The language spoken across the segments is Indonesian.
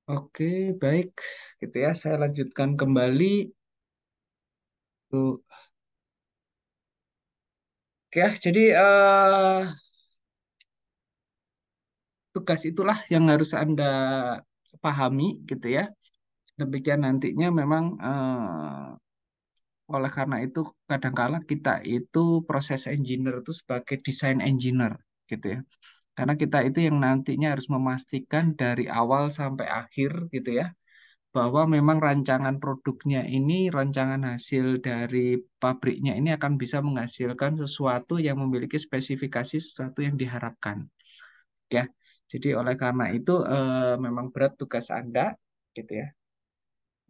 Oke, baik. Gitu ya, saya lanjutkan kembali. Tuh. Oke, ya, jadi tugas itulah yang harus Anda pahami, gitu ya. Demikian nantinya memang oleh karena itu kadangkala kita itu proses engineer itu sebagai desain engineer, gitu ya. Karena kita itu yang nantinya harus memastikan dari awal sampai akhir, gitu ya, bahwa memang rancangan produknya ini, rancangan hasil dari pabriknya ini akan bisa menghasilkan sesuatu yang memiliki spesifikasi sesuatu yang diharapkan, ya. Jadi oleh karena itu memang berat tugas Anda, gitu ya.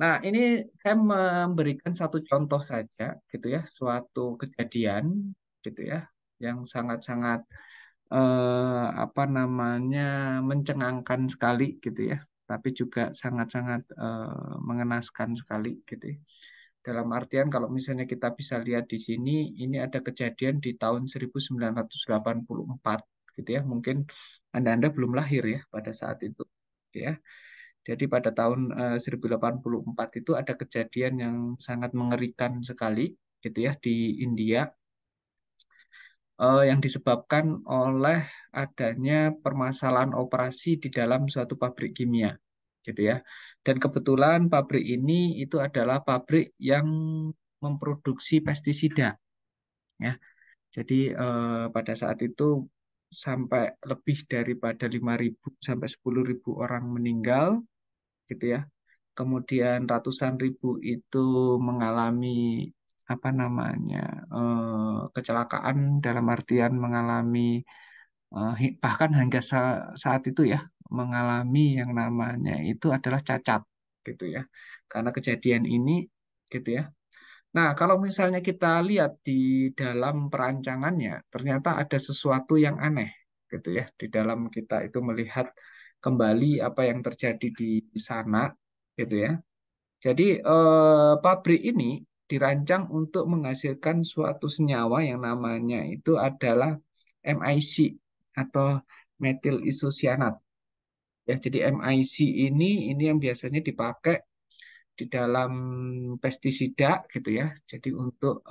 Nah, ini saya memberikan satu contoh saja, gitu ya, suatu kejadian, gitu ya, yang sangat-sangat apa namanya mencengangkan sekali gitu ya, tapi juga sangat-sangat mengenaskan sekali gitu ya. Dalam artian kalau misalnya kita bisa lihat di sini, ini ada kejadian di tahun 1984 gitu ya. Mungkin Anda belum lahir ya pada saat itu gitu ya. Jadi pada tahun 1084 itu ada kejadian yang sangat mengerikan sekali gitu ya di India, yang disebabkan oleh adanya permasalahan operasi di dalam suatu pabrik kimia, gitu ya. Dan kebetulan pabrik ini itu adalah pabrik yang memproduksi pestisida, ya. Jadi pada saat itu sampai lebih daripada 5.000 sampai 10.000 orang meninggal, gitu ya. Kemudian ratusan ribu itu mengalami apa namanya kecelakaan dalam artian mengalami bahkan hingga saat itu ya mengalami yang namanya itu adalah cacat gitu ya karena kejadian ini gitu ya. Nah, kalau misalnya kita lihat di dalam perancangannya ternyata ada sesuatu yang aneh gitu ya di dalam kita itu melihat kembali apa yang terjadi di sana gitu ya. Jadi pabrik ini dirancang untuk menghasilkan suatu senyawa yang namanya itu adalah MIC atau metil isosianat. Ya, jadi MIC ini yang biasanya dipakai di dalam pestisida gitu ya. Jadi untuk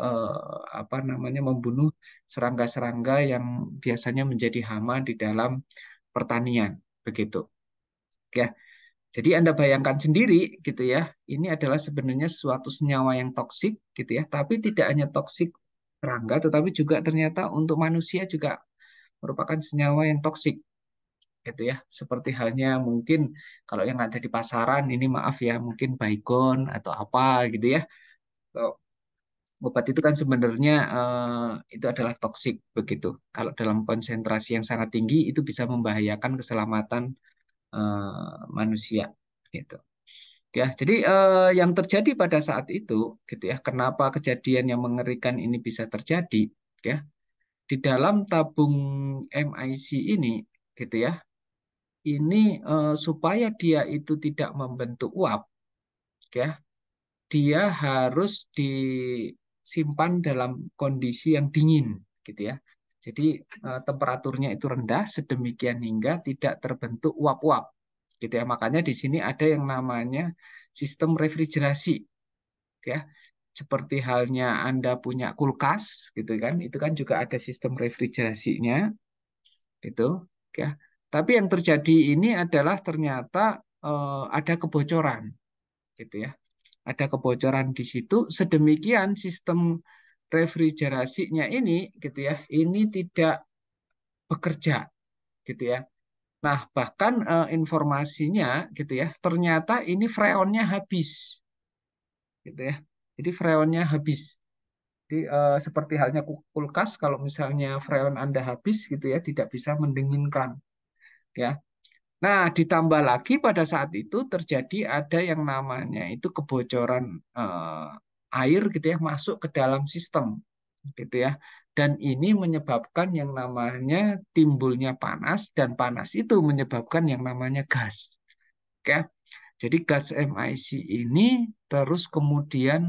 apa namanya membunuh serangga-serangga yang biasanya menjadi hama di dalam pertanian begitu. Ya. Jadi Anda bayangkan sendiri gitu ya, ini adalah sebenarnya suatu senyawa yang toksik gitu ya, tapi tidak hanya toksik serangga, tetapi juga ternyata untuk manusia juga merupakan senyawa yang toksik gitu ya. Seperti halnya mungkin kalau yang ada di pasaran ini maaf ya, mungkin Baygon atau apa gitu ya. Atau obat itu kan sebenarnya itu adalah toksik begitu. Kalau dalam konsentrasi yang sangat tinggi itu bisa membahayakan keselamatan manusia gitu. Ya, jadi yang terjadi pada saat itu, gitu ya, kenapa kejadian yang mengerikan ini bisa terjadi, ya, di dalam tabung MIC ini, gitu ya, ini supaya dia itu tidak membentuk uap, ya, dia harus disimpan dalam kondisi yang dingin, gitu ya. Jadi temperaturnya itu rendah sedemikian hingga tidak terbentuk uap-uap, gitu ya. Makanya di sini ada yang namanya sistem refrigerasi, ya. Seperti halnya Anda punya kulkas, gitu kan, itu kan juga ada sistem refrigerasinya, gitu, ya. Tapi yang terjadi ini adalah ternyata ada kebocoran, gitu ya. Ada kebocoran di situ, sedemikian sistem refrigerasinya ini, gitu ya, ini tidak bekerja, gitu ya. Nah, bahkan informasinya, gitu ya, ternyata ini freonnya habis, gitu ya. Jadi freonnya habis. Jadi seperti halnya kulkas, kalau misalnya freon Anda habis gitu ya, tidak bisa mendinginkan, ya. Nah, ditambah lagi pada saat itu terjadi ada yang namanya itu kebocoran air gitu ya masuk ke dalam sistem, gitu ya. Dan ini menyebabkan yang namanya timbulnya panas dan panas itu menyebabkan yang namanya gas. Oke. Jadi gas MIC ini terus kemudian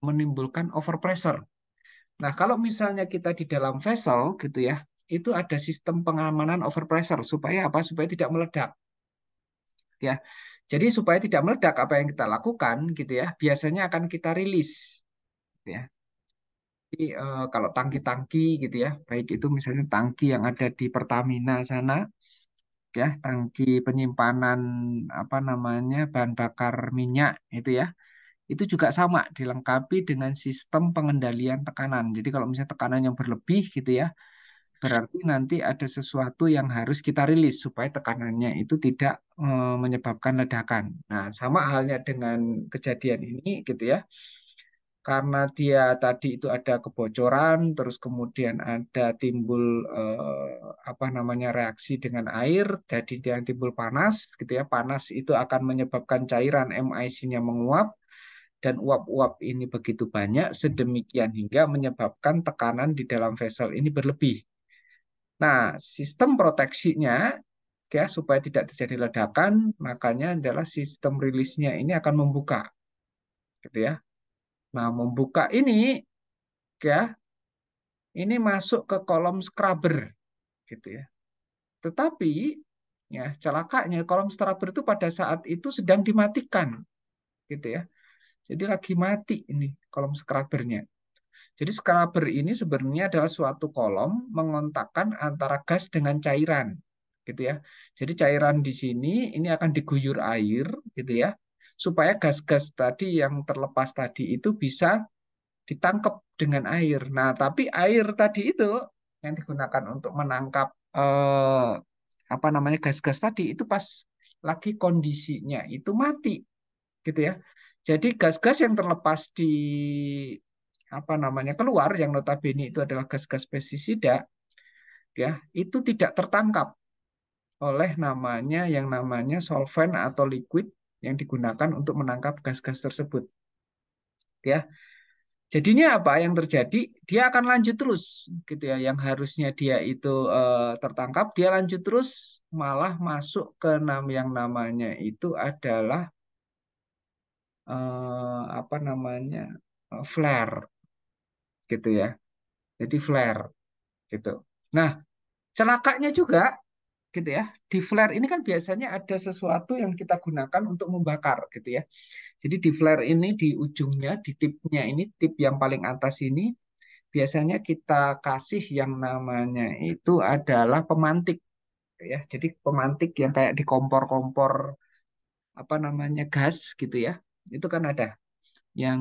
menimbulkan overpressure. Nah, kalau misalnya kita di dalam vessel gitu ya, itu ada sistem pengamanan overpressure supaya apa? Supaya tidak meledak. Ya, Jadi supaya tidak meledak apa yang kita lakukan gitu ya, biasanya akan kita rilis gitu ya. Jadi, kalau tangki-tangki gitu ya, baik itu misalnya tangki yang ada di Pertamina sana, ya, tangki penyimpanan apa namanya bahan bakar minyak itu ya, itu juga sama dilengkapi dengan sistem pengendalian tekanan. Jadi kalau misalnya tekanan yang berlebih gitu ya, berarti nanti ada sesuatu yang harus kita rilis supaya tekanannya itu tidak menyebabkan ledakan. Nah, sama halnya dengan kejadian ini gitu ya. Karena dia tadi itu ada kebocoran, terus kemudian ada timbul apa namanya reaksi dengan air, jadi dia timbul panas, gitu ya. Panas itu akan menyebabkan cairan MIC-nya menguap, dan uap-uap ini begitu banyak, sedemikian hingga menyebabkan tekanan di dalam vessel ini berlebih. Nah, sistem proteksinya, ya supaya tidak terjadi ledakan, makanya adalah sistem rilisnya ini akan membuka, gitu ya. Nah, membuka ini, ya ini masuk ke kolom scrubber gitu ya. Tetapi ya celakanya kolom scrubber itu pada saat itu sedang dimatikan gitu ya. Jadi lagi mati ini kolom scrubbernya. Jadi scrubber ini sebenarnya adalah suatu kolom mengontakkan antara gas dengan cairan gitu ya. Jadi cairan di sini ini akan diguyur air gitu ya. Supaya gas-gas tadi yang terlepas tadi itu bisa ditangkap dengan air. Nah, tapi air tadi itu yang digunakan untuk menangkap apa namanya gas-gas tadi itu pas lagi kondisinya itu mati, gitu ya. Jadi gas-gas yang terlepas di apa namanya keluar yang notabene itu adalah gas-gas pestisida, ya, itu tidak tertangkap oleh yang namanya solvent atau liquid yang digunakan untuk menangkap gas-gas tersebut, ya. Jadinya apa yang terjadi? Dia akan lanjut terus, gitu ya. Yang harusnya dia itu tertangkap, dia lanjut terus, malah masuk ke yang namanya itu adalah apa namanya flare, gitu ya. Jadi flare, gitu. Nah, celakanya juga, gitu ya. Di flare ini kan biasanya ada sesuatu yang kita gunakan untuk membakar, gitu ya. Jadi di flare ini di ujungnya, di tipnya ini, tip yang paling atas ini biasanya kita kasih yang namanya itu adalah pemantik ya. Jadi pemantik yang kayak di kompor-kompor apa namanya gas gitu ya. Itu kan ada yang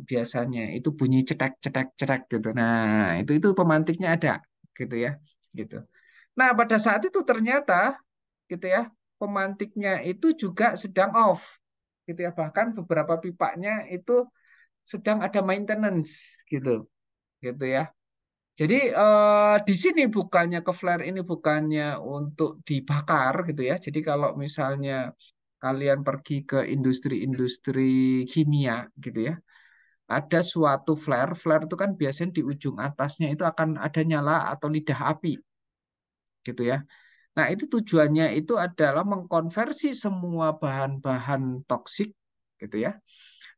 biasanya itu bunyi cetek cetek cetek gitu. Nah, itu pemantiknya ada gitu ya. Gitu. Nah, pada saat itu ternyata gitu ya, pemantiknya itu juga sedang off gitu ya. Bahkan beberapa pipanya itu sedang ada maintenance gitu. Gitu ya. Jadi di sini bukannya ke flare ini bukannya untuk dibakar gitu ya. Jadi kalau misalnya kalian pergi ke industri-industri kimia gitu ya, ada suatu flare. Flare itu kan biasanya di ujung atasnya itu akan ada nyala atau lidah api gitu ya. Nah, itu tujuannya itu adalah mengkonversi semua bahan-bahan toksik gitu ya,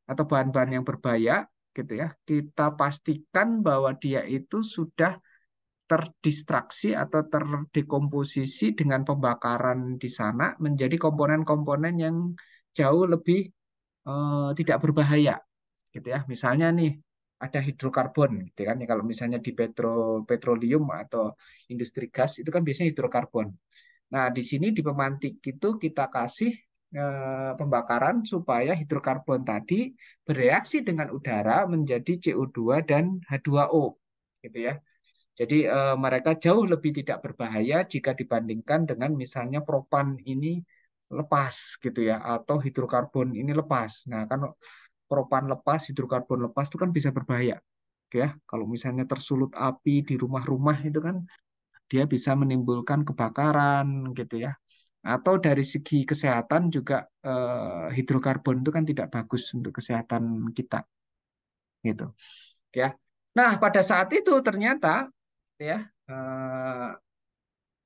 atau bahan-bahan yang berbahaya gitu ya. Kita pastikan bahwa dia itu sudah terdistraksi atau terdekomposisi dengan pembakaran di sana menjadi komponen-komponen yang jauh lebih tidak berbahaya gitu ya. Misalnya nih ada hidrokarbon gitu kan ya, kalau misalnya di petroleum atau industri gas itu kan biasanya hidrokarbon. Nah, di sini di pemantik itu kita kasih pembakaran supaya hidrokarbon tadi bereaksi dengan udara menjadi CO2 dan H2O gitu ya. Jadi mereka jauh lebih tidak berbahaya jika dibandingkan dengan misalnya propan ini lepas gitu ya, atau hidrokarbon ini lepas. Nah, kan propan lepas, hidrokarbon lepas itu kan bisa berbahaya, ya. Kalau misalnya tersulut api di rumah-rumah itu kan dia bisa menimbulkan kebakaran gitu ya. Atau dari segi kesehatan juga hidrokarbon itu kan tidak bagus untuk kesehatan kita gitu, ya. Nah, pada saat itu ternyata ya eh,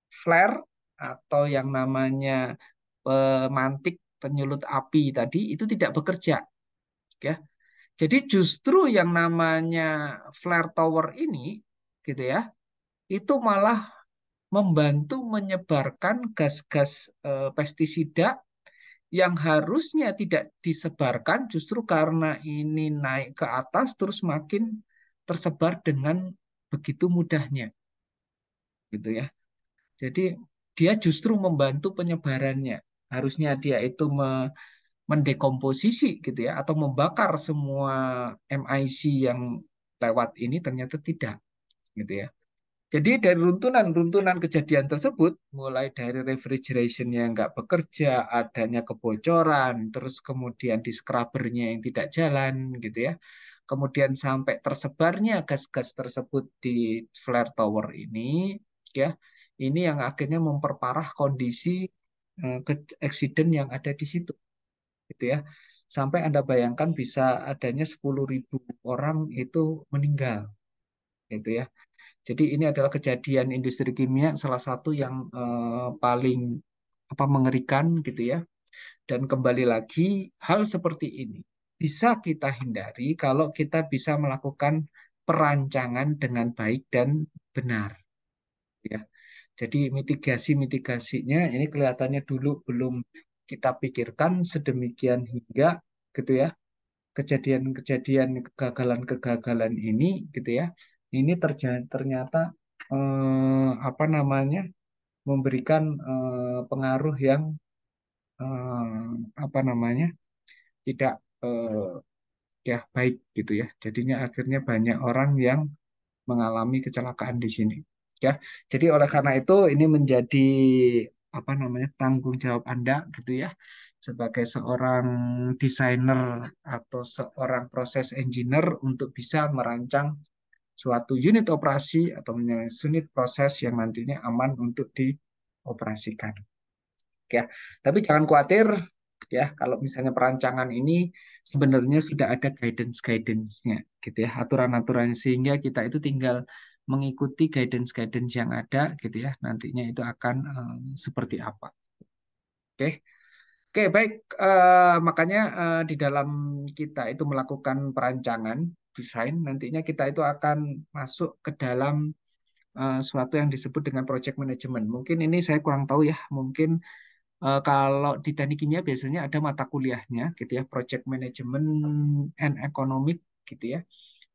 flare atau yang namanya pemantik penyulut api tadi itu tidak bekerja, ya. Jadi justru yang namanya flare tower ini gitu ya, itu malah membantu menyebarkan gas-gas pestisida yang harusnya tidak disebarkan justru karena ini naik ke atas terus makin tersebar dengan begitu mudahnya gitu ya. Jadi dia justru membantu penyebarannya. Harusnya dia itu mendekomposisi gitu ya atau membakar semua MIC yang lewat ini ternyata tidak gitu ya. Jadi dari runtunan-runtunan kejadian tersebut, mulai dari refrigeration yang nggak bekerja, adanya kebocoran, terus kemudian di scrubbernya yang tidak jalan, gitu ya. Kemudian sampai tersebarnya gas-gas tersebut di flare tower ini, ya, ini yang akhirnya memperparah kondisi accident yang ada di situ, gitu ya. Sampai Anda bayangkan bisa adanya 10.000 orang itu meninggal, gitu ya. Jadi ini adalah kejadian industri kimia salah satu yang paling apa mengerikan gitu ya. Dan kembali lagi hal seperti ini bisa kita hindari kalau kita bisa melakukan perancangan dengan baik dan benar ya. Jadi mitigasinya ini kelihatannya dulu belum kita pikirkan sedemikian hingga gitu ya. Kejadian-kejadian kegagalan-kegagalan ini gitu ya. Ini ternyata apa namanya memberikan pengaruh yang apa namanya tidak ya baik gitu ya. Jadinya akhirnya banyak orang yang mengalami kecelakaan di sini. Ya, jadi oleh karena itu ini menjadi apa namanya tanggung jawab Anda gitu ya sebagai seorang desainer atau seorang proses engineer untuk bisa merancang suatu unit operasi atau unit proses yang nantinya aman untuk dioperasikan. Ya, tapi jangan khawatir ya kalau misalnya perancangan ini sebenarnya sudah ada guidance-guidance-nya gitu ya, aturan-aturan sehingga kita itu tinggal mengikuti guidance-guidance yang ada gitu ya. Nantinya itu akan seperti apa. Oke. Oke, baik. Makanya di dalam kita itu melakukan perancangan desain, nantinya kita itu akan masuk ke dalam suatu yang disebut dengan project management. Mungkin ini saya kurang tahu ya. Mungkin kalau di teknik kimia biasanya ada mata kuliahnya gitu ya, Project Management and Economic gitu ya.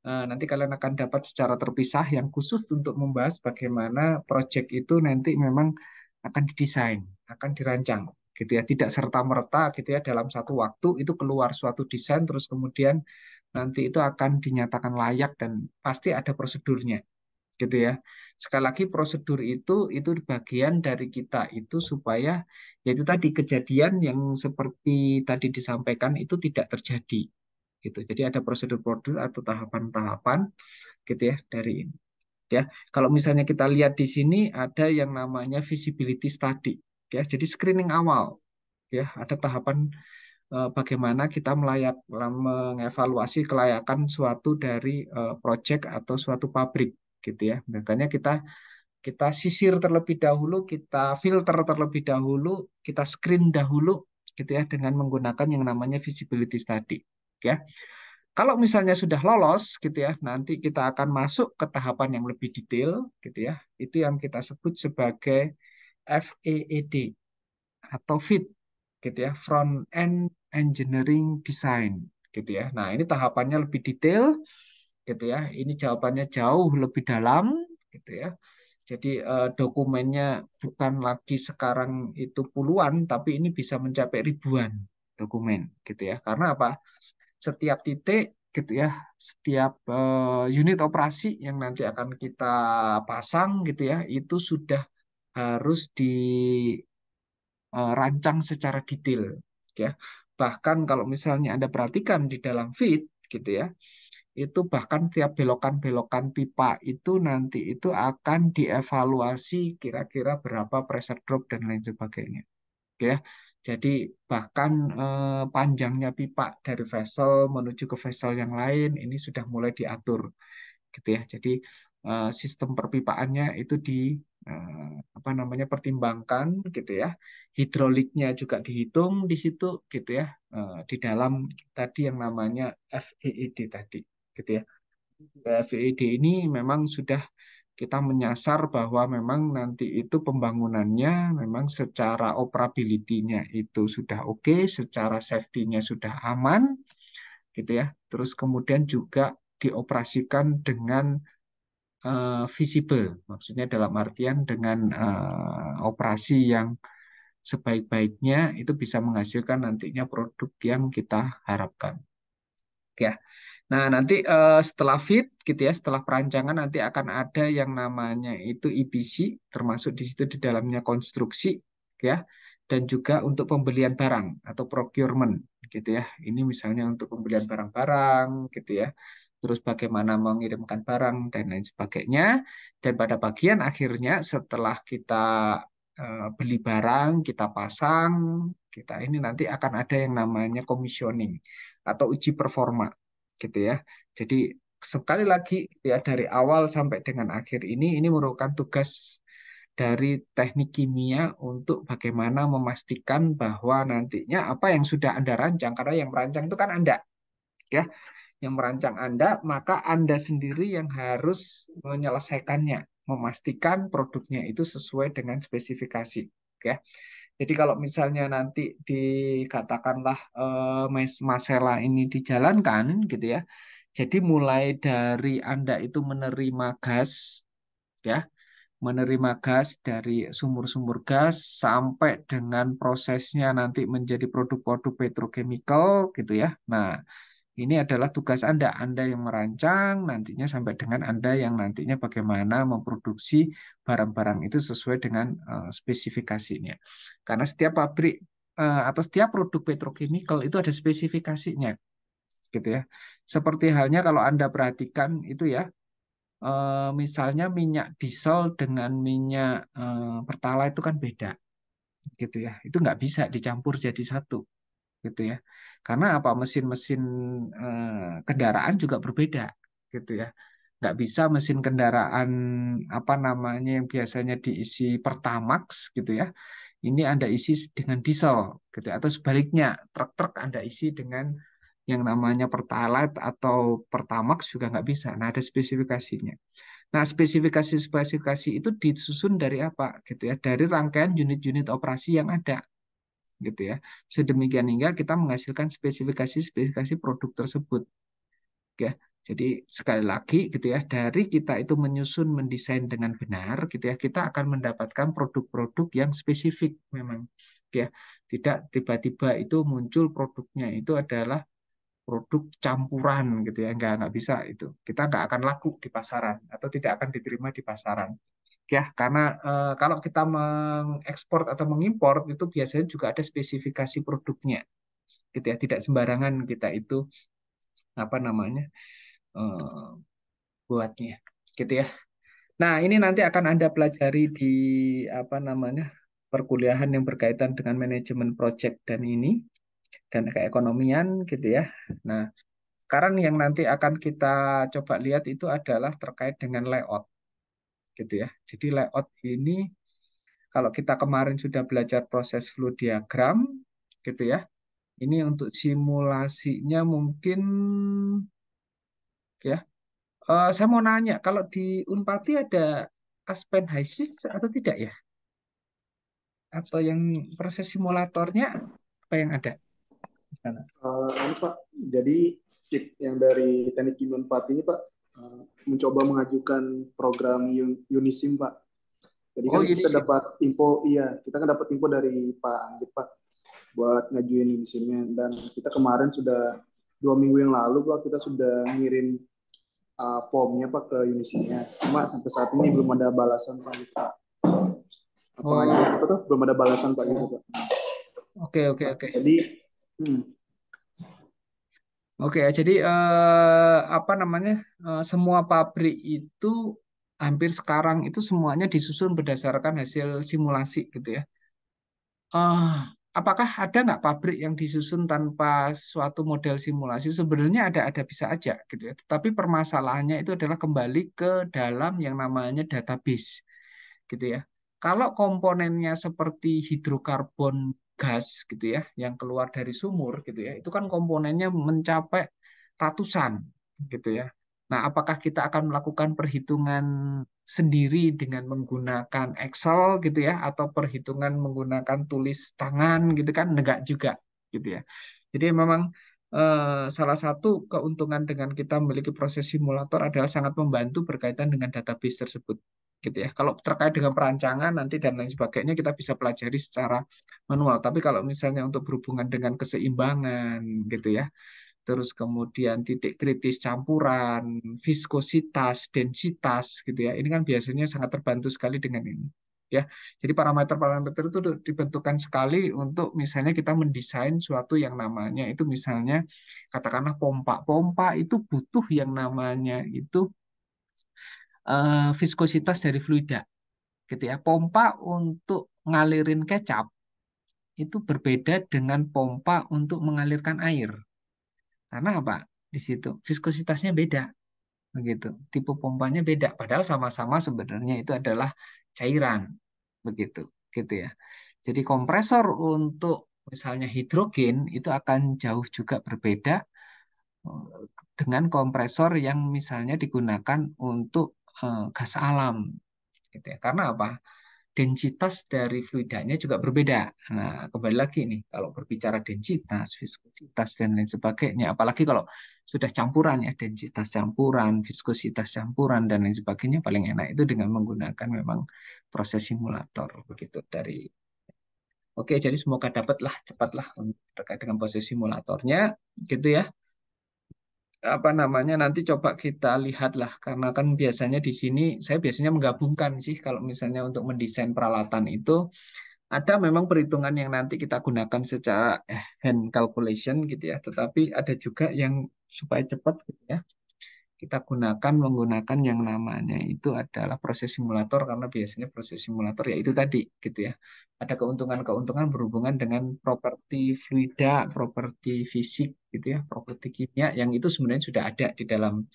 Nanti kalian akan dapat secara terpisah yang khusus untuk membahas bagaimana project itu nanti memang akan didesain, akan dirancang gitu ya. Tidak serta-merta gitu ya dalam satu waktu itu keluar suatu desain terus kemudian nanti itu akan dinyatakan layak dan pasti ada prosedurnya gitu ya. Sekali lagi prosedur itu bagian dari kita itu supaya yaitu tadi kejadian yang seperti tadi disampaikan itu tidak terjadi gitu. Jadi ada prosedur-prosedur atau tahapan-tahapan gitu ya dari ini. Ya, kalau misalnya kita lihat di sini ada yang namanya feasibility study ya. Jadi screening awal ya, ada tahapan bagaimana kita mengevaluasi kelayakan suatu dari project atau suatu pabrik gitu ya. Makanya kita kita sisir terlebih dahulu, kita filter terlebih dahulu, kita screen dahulu gitu ya dengan menggunakan yang namanya feasibility study ya. Kalau misalnya sudah lolos gitu ya, nanti kita akan masuk ke tahapan yang lebih detail gitu ya. Itu yang kita sebut sebagai FEED atau FEED gitu ya, front end engineering design gitu ya. Nah, ini tahapannya lebih detail gitu ya. Ini jawabannya jauh lebih dalam gitu ya. Jadi dokumennya bukan lagi sekarang itu puluhan, tapi ini bisa mencapai ribuan dokumen gitu ya. Karena apa? Setiap titik gitu ya, setiap unit operasi yang nanti akan kita pasang gitu ya, itu sudah harus dirancang secara detail ya. Bahkan kalau misalnya Anda perhatikan di dalam feed gitu ya, itu bahkan tiap belokan-belokan pipa itu nanti itu akan dievaluasi kira-kira berapa pressure drop dan lain sebagainya ya. Jadi bahkan panjangnya pipa dari vessel menuju ke vessel yang lain ini sudah mulai diatur gitu ya. Jadi sistem perpipaannya itu apa namanya pertimbangkan gitu ya. Hidroliknya juga dihitung di situ gitu ya. Di dalam tadi yang namanya FEED tadi gitu ya. FEED ini memang sudah kita menyasar bahwa memang nanti itu pembangunannya memang secara operability-nya itu sudah oke, secara safety-nya sudah aman, gitu ya. Terus kemudian juga dioperasikan dengan visible, maksudnya dalam artian dengan operasi yang sebaik-baiknya itu bisa menghasilkan nantinya produk yang kita harapkan. Ya. Nah, nanti setelah fit gitu ya, setelah perancangan nanti akan ada yang namanya itu EPC, termasuk di situ di dalamnya konstruksi ya, dan juga untuk pembelian barang atau procurement gitu ya. Ini misalnya untuk pembelian barang-barang gitu ya. Terus bagaimana mengirimkan barang dan lain sebagainya. Dan pada bagian akhirnya setelah kita beli barang, kita pasang, kita ini nanti akan ada yang namanya commissioning atau uji performa gitu ya. Jadi sekali lagi ya dari awal sampai dengan akhir ini merupakan tugas dari teknik kimia untuk bagaimana memastikan bahwa nantinya apa yang sudah Anda rancang, karena yang merancang itu kan Anda, ya, yang merancang Anda, maka Anda sendiri yang harus menyelesaikannya, memastikan produknya itu sesuai dengan spesifikasi, ya. Jadi kalau misalnya nanti dikatakanlah masalah ini dijalankan gitu ya. Jadi mulai dari Anda itu menerima gas ya, menerima gas dari sumur-sumur gas sampai dengan prosesnya nanti menjadi produk-produk petrochemical gitu ya. Nah, ini adalah tugas Anda, Anda yang merancang nantinya sampai dengan Anda yang nantinya bagaimana memproduksi barang-barang itu sesuai dengan spesifikasinya. Karena setiap pabrik atau setiap produk petrochemical itu ada spesifikasinya, gitu ya. Seperti halnya kalau Anda perhatikan itu ya, misalnya minyak diesel dengan minyak pertalite itu kan beda, gitu ya. Itu nggak bisa dicampur jadi satu gitu ya. Karena apa mesin-mesin kendaraan juga berbeda gitu ya. Nggak bisa mesin kendaraan apa namanya yang biasanya diisi Pertamax gitu ya. Ini Anda isi dengan diesel gitu ya. Atau sebaliknya, truk-truk Anda isi dengan yang namanya Pertalite atau Pertamax juga nggak bisa. Nah, ada spesifikasinya. Nah, spesifikasi-spesifikasi itu disusun dari apa gitu ya? Dari rangkaian unit-unit operasi yang ada gitu ya. Sedemikian hingga kita menghasilkan spesifikasi-spesifikasi produk tersebut. Ya. Jadi sekali lagi gitu ya, dari kita itu menyusun mendesain dengan benar gitu ya, kita akan mendapatkan produk-produk yang spesifik memang. Ya, tidak tiba-tiba itu muncul produknya itu adalah produk campuran gitu ya, nggak bisa itu. Kita nggak akan laku di pasaran atau tidak akan diterima di pasaran ya karena kalau kita mengekspor atau mengimpor itu biasanya juga ada spesifikasi produknya gitu ya tidak sembarangan kita itu apa namanya eh, buatnya gitu ya. Nah, ini nanti akan Anda pelajari di apa namanya perkuliahan yang berkaitan dengan manajemen project dan ini dan keekonomian gitu ya. Nah, sekarang yang nanti akan kita coba lihat itu adalah terkait dengan layout gitu ya. Jadi layout ini kalau kita kemarin sudah belajar proses flow diagram, gitu ya. Ini untuk simulasinya mungkin ya. Saya mau nanya, kalau di Unpati ada Aspen HYSYS atau tidak ya? Atau yang proses simulatornya apa yang ada di sana? Ini Pak, jadi yang dari Teknik Kimia 4 ini Pak mencoba mengajukan program Unisim Pak. Jadi Oh, kan kita Unisim. dapat info, iya kita kan dapat info dari Pak Anggit Pak buat ngajuin Unisimnya dan kita kemarin sudah 2 minggu yang lalu Pak kita sudah ngirim formnya Pak ke Unisimnya. Cuma sampai saat ini belum ada balasan Pak gitu. Pengajuan Oh, apa tuh belum ada balasan Pak gitu Pak. oke oke Pak. oke. Jadi hmm, Oke, jadi apa namanya? Semua pabrik itu hampir sekarang itu semuanya disusun berdasarkan hasil simulasi gitu ya. Apakah ada nggak pabrik yang disusun tanpa suatu model simulasi? Sebenarnya ada bisa aja gitu ya. Tetapi permasalahannya itu adalah kembali ke dalam yang namanya database gitu ya. Kalau komponennya seperti hidrokarbon gas gitu ya, yang keluar dari sumur gitu ya, itu kan komponennya mencapai ratusan gitu ya. Nah, apakah kita akan melakukan perhitungan sendiri dengan menggunakan Excel gitu ya, atau perhitungan menggunakan tulis tangan gitu kan? Enggak juga gitu ya. Jadi memang salah satu keuntungan dengan kita memiliki proses simulator adalah sangat membantu berkaitan dengan database tersebut gitu ya. Kalau terkait dengan perancangan nanti dan lain sebagainya kita bisa pelajari secara manual. Tapi kalau misalnya untuk berhubungan dengan keseimbangan gitu ya, terus kemudian titik kritis campuran, viskositas, densitas gitu ya. Ini kan biasanya sangat terbantu sekali dengan ini. Ya, jadi parameter-parameter itu dibentukkan sekali untuk misalnya kita mendesain suatu yang namanya itu misalnya katakanlah pompa. Pompa itu butuh yang namanya itu viskositas dari fluida gitu ya. Pompa untuk ngalirin kecap itu berbeda dengan pompa untuk mengalirkan air. Karena apa? Di situ viskositasnya beda, begitu. Tipe pompanya beda, padahal sama-sama sebenarnya itu adalah cairan, begitu, gitu ya. Jadi kompresor untuk misalnya hidrogen itu akan jauh juga berbeda eh, dengan kompresor yang misalnya digunakan untuk gas alam, gitu ya. Karena apa? Densitas dari fluidanya juga berbeda. Nah, kembali lagi nih, kalau berbicara densitas, viskositas, dan lain sebagainya, apalagi kalau sudah campuran ya, densitas campuran, viskositas campuran, dan lain sebagainya, paling enak itu dengan menggunakan memang proses simulator, begitu dari. Oke, jadi semoga dapatlah cepatlah terkait dengan proses simulatornya, gitu ya. Apa namanya nanti coba kita lihatlah karena kan biasanya di sini saya biasanya menggabungkan sih kalau misalnya untuk mendesain peralatan itu ada memang perhitungan yang nanti kita gunakan secara hand calculation gitu ya, tetapi ada juga yang supaya cepat gitu ya. Kita gunakan menggunakan yang namanya itu adalah proses simulator karena biasanya proses simulator ya itu tadi gitu ya. Ada keuntungan-keuntungan berhubungan dengan properti fluida, properti fisik gitu ya, properti kimia yang itu sebenarnya sudah ada di dalam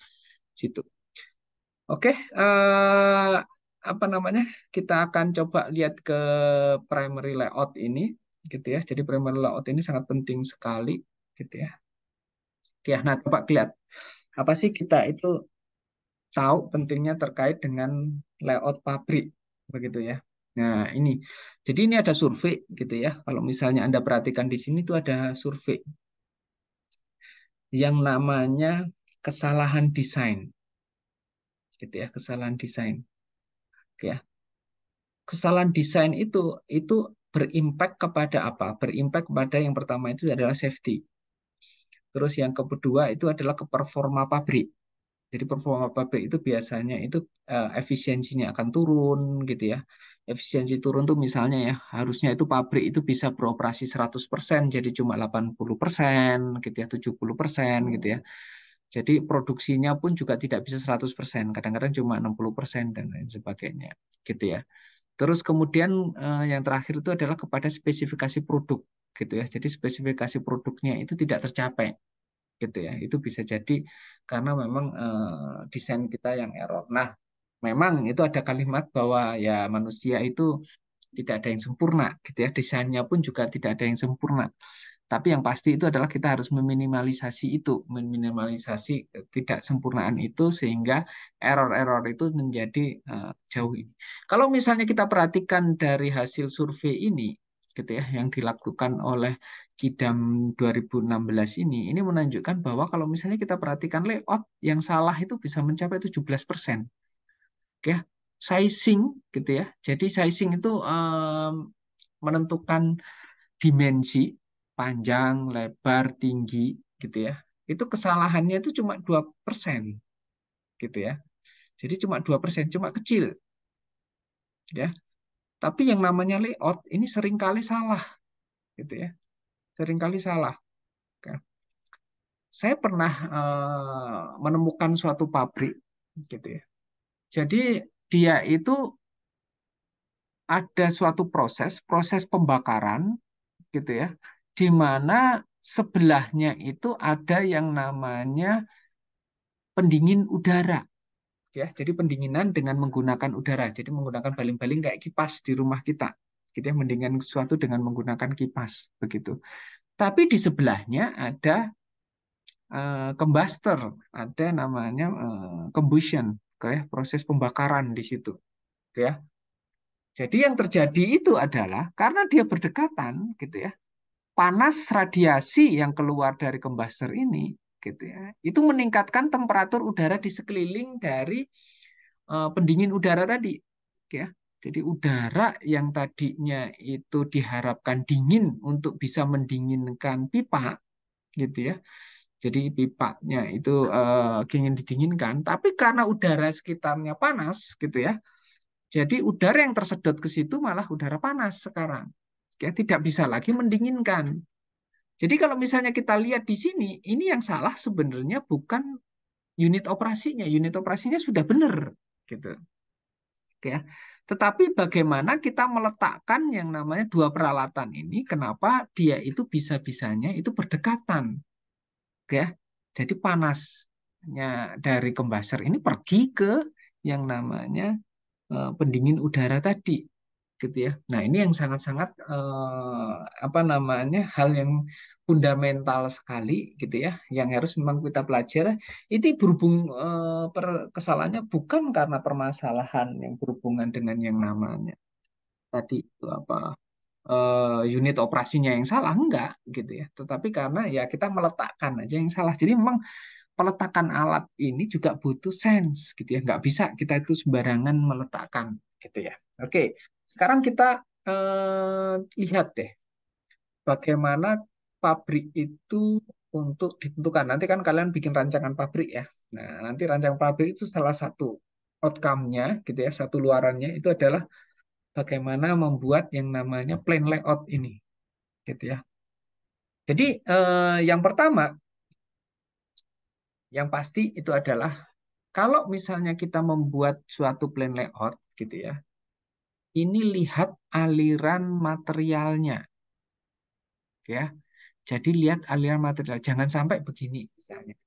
situ. Oke, apa namanya? Kita akan coba lihat ke primary layout ini, gitu ya. Jadi primary layout ini sangat penting sekali, gitu ya. Ya, nah coba lihat apa sih kita itu tahu pentingnya terkait dengan layout pabrik, begitu ya. Nah ini, jadi ini ada survei, gitu ya. Kalau misalnya Anda perhatikan di sini tuh ada survei yang namanya kesalahan desain, gitu ya, kesalahan desain. Oke ya. Kesalahan desain itu berimpact kepada apa? Berimpact kepada yang pertama itu adalah safety. Terus yang kedua itu adalah ke performa pabrik. Jadi performa pabrik itu biasanya itu efisiensinya akan turun gitu ya. Efisiensi turun tuh misalnya ya, harusnya itu pabrik itu bisa beroperasi 100% jadi cuma 80% gitu ya, 70% gitu ya. Jadi produksinya pun juga tidak bisa 100%, kadang-kadang cuma 60% dan lain sebagainya gitu ya. Terus kemudian yang terakhir itu adalah kepada spesifikasi produk gitu ya. Jadi spesifikasi produknya itu tidak tercapai gitu ya. Itu bisa jadi karena memang desain kita yang error. Nah, memang itu ada kalimat bahwa ya manusia itu tidak ada yang sempurna gitu ya. Desainnya pun juga tidak ada yang sempurna. Tapi yang pasti itu adalah kita harus meminimalisasi itu, meminimalisasi tidak sempurnaan itu sehingga error-error itu menjadi jauh ini. Kalau misalnya kita perhatikan dari hasil survei ini, gitu ya, yang dilakukan oleh Kidam 2016 ini menunjukkan bahwa kalau misalnya kita perhatikan layout yang salah itu bisa mencapai 17%. Oke, ya. Sizing gitu ya. Jadi sizing itu menentukan dimensi panjang, lebar, tinggi gitu ya. Itu kesalahannya itu cuma 2% gitu ya. Jadi cuma 2%, cuma kecil ya. Tapi yang namanya layout ini seringkali salah gitu ya. Seringkali salah. Oke. Saya pernah menemukan suatu pabrik gitu ya. Jadi dia itu ada suatu proses pembakaran gitu ya, di mana sebelahnya itu ada yang namanya pendingin udara ya. Jadi pendinginan dengan menggunakan udara. Jadi menggunakan baling-baling kayak kipas di rumah kita. Gitu ya, mendingan sesuatu dengan menggunakan kipas begitu. Tapi di sebelahnya ada combustor, ada namanya combustion, kayak proses pembakaran di situ, gitu ya. Jadi yang terjadi itu adalah karena dia berdekatan, gitu ya, panas radiasi yang keluar dari combustor ini, gitu ya, itu meningkatkan temperatur udara di sekeliling dari pendingin udara tadi, ya. Jadi udara yang tadinya itu diharapkan dingin untuk bisa mendinginkan pipa, gitu ya. Jadi pipanya itu ingin didinginkan, tapi karena udara sekitarnya panas, gitu ya. Jadi udara yang tersedot ke situ malah udara panas sekarang. Ya, tidak bisa lagi mendinginkan. Jadi kalau misalnya kita lihat di sini, ini yang salah sebenarnya bukan unit operasinya. Unit operasinya sudah benar, gitu. Oke ya. Tetapi bagaimana kita meletakkan yang namanya dua peralatan ini, kenapa dia itu bisa-bisanya itu berdekatan, oke ya. Jadi panasnya dari combustor ini pergi ke yang namanya pendingin udara tadi, gitu ya. Nah, ini yang sangat-sangat apa namanya hal yang fundamental sekali, gitu ya, yang harus memang kita pelajari. Ini berhubung kesalahannya bukan karena permasalahan yang berhubungan dengan yang namanya tadi itu apa unit operasinya yang salah, enggak, gitu ya. Tetapi karena ya kita meletakkan aja yang salah. Jadi memang peletakan alat ini juga butuh sense, gitu ya. Nggak bisa kita itu sembarangan meletakkan, gitu ya. Oke, sekarang kita lihat deh bagaimana pabrik itu untuk ditentukan. Nanti kan kalian bikin rancangan pabrik ya. Nah, nanti rancangan pabrik itu salah satu outcome-nya, gitu ya, satu luarannya itu adalah bagaimana membuat yang namanya plan layout ini, gitu ya. Jadi yang pertama, yang pasti itu adalah kalau misalnya kita membuat suatu plan layout, gitu ya, ini lihat aliran materialnya, ya. Jadi lihat aliran material. Jangan sampai begini, misalnya.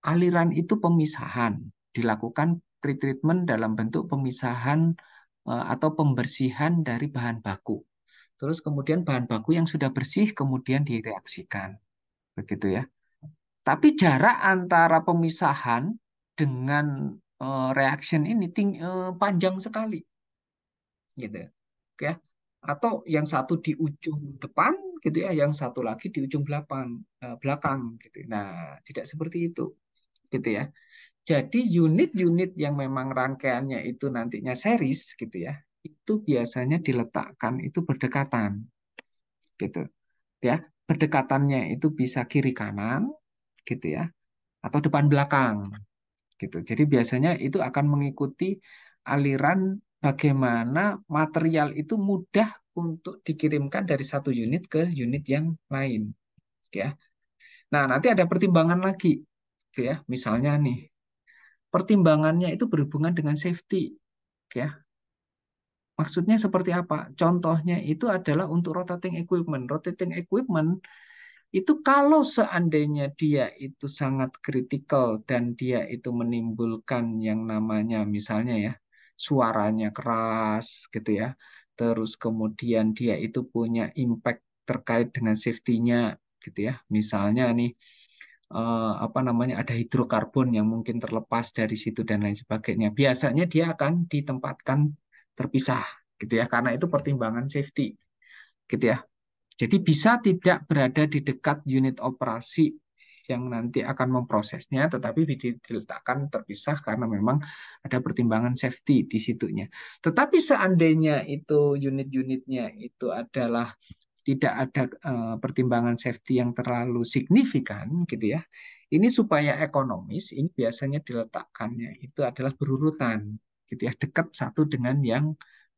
Aliran itu pemisahan, dilakukan pretreatment dalam bentuk pemisahan atau pembersihan dari bahan baku. Terus kemudian bahan baku yang sudah bersih kemudian direaksikan, begitu ya. Tapi jarak antara pemisahan dengan reaction ini panjang sekali, gitu ya. Atau yang satu di ujung depan, gitu ya, yang satu lagi di ujung belakang, gitu. Nah, tidak seperti itu, gitu ya. Jadi unit-unit yang memang rangkaiannya itu nantinya series, gitu ya, itu biasanya diletakkan itu berdekatan, gitu ya. Berdekatannya itu bisa kiri kanan, gitu ya, atau depan belakang, gitu. Jadi biasanya itu akan mengikuti aliran bagaimana material itu mudah untuk dikirimkan dari satu unit ke unit yang lain, ya. Nah, nanti ada pertimbangan lagi, gitu ya. Misalnya nih, pertimbangannya itu berhubungan dengan safety, ya. Maksudnya seperti apa? Contohnya itu adalah untuk rotating equipment. Rotating equipment itu kalau seandainya dia itu sangat kritikal dan dia itu menimbulkan yang namanya misalnya ya suaranya keras, gitu ya. Terus kemudian dia itu punya impact terkait dengan safety-nya, gitu ya. Misalnya nih apa namanya ada hidrokarbon yang mungkin terlepas dari situ dan lain sebagainya. Biasanya dia akan ditempatkan terpisah, gitu ya, karena itu pertimbangan safety, gitu ya. Jadi bisa tidak berada di dekat unit operasi yang nanti akan memprosesnya, tetapi diletakkan terpisah karena memang ada pertimbangan safety di situnya. Tetapi seandainya itu unit-unitnya itu adalah tidak ada pertimbangan safety yang terlalu signifikan, gitu ya. Ini supaya ekonomis, ini biasanya diletakkannya itu adalah berurutan, gitu ya, dekat satu dengan yang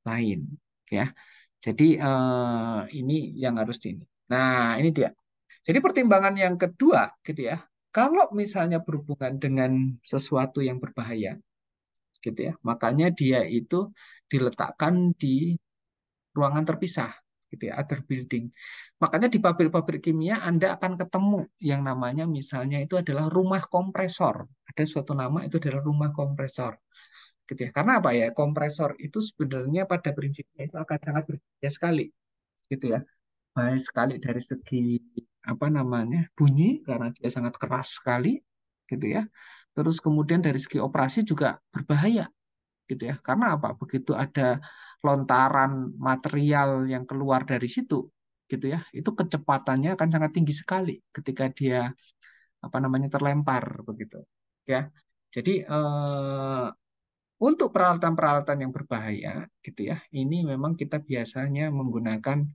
lain, ya. Jadi ini yang harus ini. Nah, ini dia. Jadi pertimbangan yang kedua, gitu ya. Kalau misalnya berhubungan dengan sesuatu yang berbahaya, gitu ya, makanya dia itu diletakkan di ruangan terpisah, gitu ya, other building. Makanya di pabrik-pabrik kimia Anda akan ketemu yang namanya misalnya itu adalah rumah kompresor. Ada suatu nama itu adalah rumah kompresor, gitu ya. Karena apa ya? Kompresor itu sebenarnya pada prinsipnya itu akan sangat berbahaya sekali, gitu ya. Baik sekali dari segi apa namanya bunyi karena dia sangat keras sekali, gitu ya. Terus kemudian dari segi operasi juga berbahaya, gitu ya. Karena apa? Begitu ada lontaran material yang keluar dari situ, gitu ya, itu kecepatannya akan sangat tinggi sekali ketika dia apa namanya terlempar begitu, ya. Jadi untuk peralatan-peralatan yang berbahaya, gitu ya, ini memang kita biasanya menggunakan,